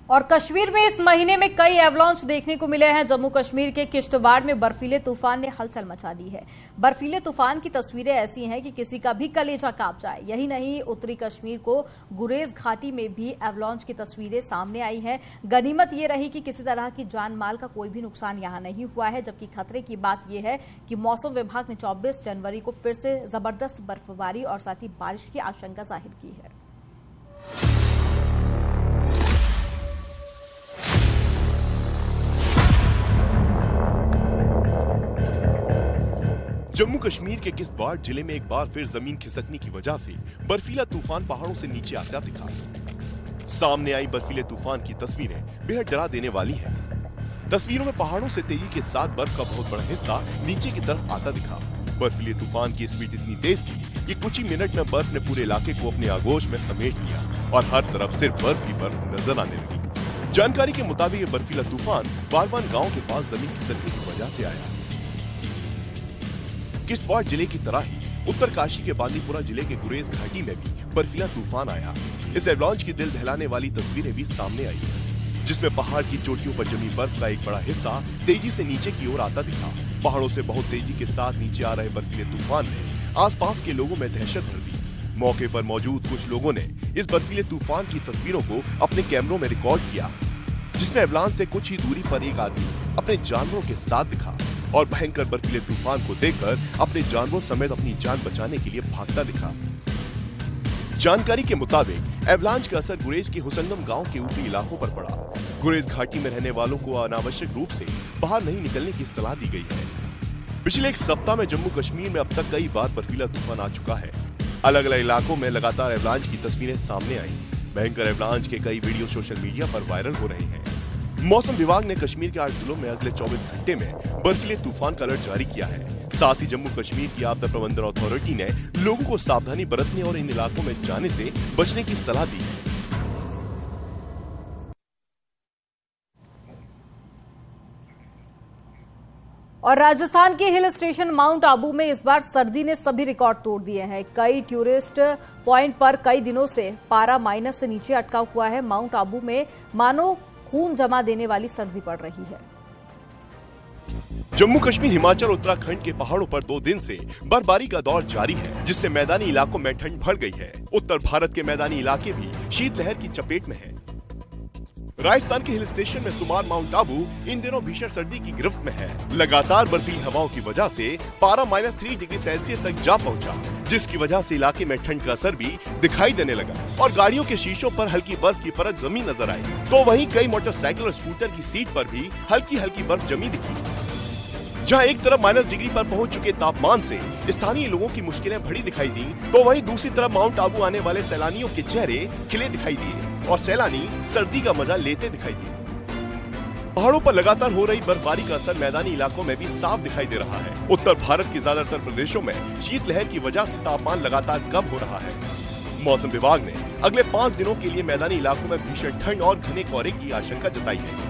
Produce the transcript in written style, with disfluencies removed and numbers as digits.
और कश्मीर में इस महीने में कई एवलांच देखने को मिले हैं। जम्मू कश्मीर के किश्तवाड़ में बर्फीले तूफान ने हलचल मचा दी है। बर्फीले तूफान की तस्वीरें ऐसी हैं कि किसी का भी कलेजा कांप जाए। यही नहीं, उत्तरी कश्मीर को गुरेज घाटी में भी एवलांच की तस्वीरें सामने आई हैं। गनीमत ये रही कि किसी तरह की जान माल का कोई भी नुकसान यहां नहीं हुआ है, जबकि खतरे की बात यह है कि मौसम विभाग ने 24 जनवरी को फिर से जबरदस्त बर्फबारी और साथ ही बारिश की आशंका जाहिर की है। जम्मू कश्मीर के किश्तवाड़ जिले में एक बार फिर जमीन खिसकने की वजह से बर्फीला तूफान पहाड़ों से नीचे आता दिखा। सामने आई बर्फीले तूफान की तस्वीरें बेहद डरा देने वाली हैं। तस्वीरों में पहाड़ों से तेजी के साथ बर्फ का बहुत बड़ा हिस्सा नीचे की तरफ आता दिखा। बर्फीले तूफान की स्पीड इतनी तेज थी कि कुछ ही मिनट में बर्फ ने पूरे इलाके को अपने आगोश में समेट लिया और हर तरफ सिर्फ बर्फ ही बर्फ नजर आने लगी। जानकारी के मुताबिक ये बर्फीला तूफान बालवान गाँव के पास जमीन खिसकने की वजह से आया। किश्तवाड़ जिले की तरह ही उत्तरकाशी के बांदीपुरा जिले के गुरेज घाटी में भी बर्फीला तूफान आया। इस एवलांच की दिल दहलाने वाली तस्वीरें भी सामने आई हैं, जिसमें पहाड़ की चोटियों पर जमी बर्फ का एक बड़ा हिस्सा तेजी से नीचे की ओर आता दिखा। पहाड़ों से बहुत तेजी के साथ नीचे आ रहे बर्फीले तूफान ने आसपास के लोगों में दहशत भर दी। मौके पर मौजूद कुछ लोगों ने इस बर्फीले तूफान की तस्वीरों को अपने कैमरों में रिकॉर्ड किया, जिसमें एवलांच से कुछ ही दूरी पर एक आदमी अपने जानवरों के साथ दिखा और भयंकर बर्फीले तूफान को देखकर अपने जानवरों समेत अपनी जान बचाने के लिए भागता दिखा। जानकारी के मुताबिक एवलांच का असर गुरेज के हुसनगम गांव के ऊपरी इलाकों पर पड़ा। गुरेज घाटी में रहने वालों को अनावश्यक रूप से बाहर नहीं निकलने की सलाह दी गई है। पिछले एक सप्ताह में जम्मू कश्मीर में अब तक कई बार बर्फीला तूफान आ चुका है। अलग अलग इलाकों में लगातार एवलांच की तस्वीरें सामने आई। भयंकर एवलांच के कई वीडियो सोशल मीडिया पर वायरल हो रहे हैं। मौसम विभाग ने कश्मीर के 8 जिलों में अगले 24 घंटे में बर्फीले तूफान का अलर्ट जारी किया है। साथ ही जम्मू कश्मीर की आपदा प्रबंधन अथॉरिटी ने लोगों को सावधानी बरतने और इन इलाकों में जाने से बचने की सलाह दी है। और राजस्थान के हिल स्टेशन माउंट आबू में इस बार सर्दी ने सभी रिकॉर्ड तोड़ दिए हैं। कई टूरिस्ट पॉइंट पर कई दिनों से पारा माइनस से नीचे अटका हुआ है। माउंट आबू में मानो खून जमा देने वाली सर्दी पड़ रही है। जम्मू कश्मीर, हिमाचल, उत्तराखंड के पहाड़ों पर 2 दिन से बर्फबारी का दौर जारी है, जिससे मैदानी इलाकों में ठंड बढ़ गई है। उत्तर भारत के मैदानी इलाके भी शीतलहर की चपेट में है। राजस्थान के हिल स्टेशन में शुमार माउंट आबू इन दिनों भीषण सर्दी की गिरफ्त में है। लगातार बर्फीली हवाओं की वजह से पारा -3 डिग्री सेल्सियस तक जा पहुंचा, जिसकी वजह से इलाके में ठंड का असर भी दिखाई देने लगा और गाड़ियों के शीशों पर हल्की बर्फ की परत जमी नजर आई। तो वहीं कई मोटरसाइकिल और स्कूटर की सीट पर भी हल्की हल्की बर्फ जमी दिखी। जहां एक तरफ -डिग्री पर पहुंच चुके तापमान से स्थानीय लोगों की मुश्किलें बढ़ी दिखाई दी, तो वहीं दूसरी तरफ माउंट आबू आने वाले सैलानियों के चेहरे खिले दिखाई दिए और सैलानी सर्दी का मजा लेते दिखाई दिए। पहाड़ों पर लगातार हो रही बर्फबारी का असर मैदानी इलाकों में भी साफ दिखाई दे रहा है। उत्तर भारत के ज्यादातर प्रदेशों में शीतलहर की वजह से तापमान लगातार कम हो रहा है। मौसम विभाग ने अगले 5 दिनों के लिए मैदानी इलाकों में भीषण ठंड और घने कोहरे की आशंका जताई है।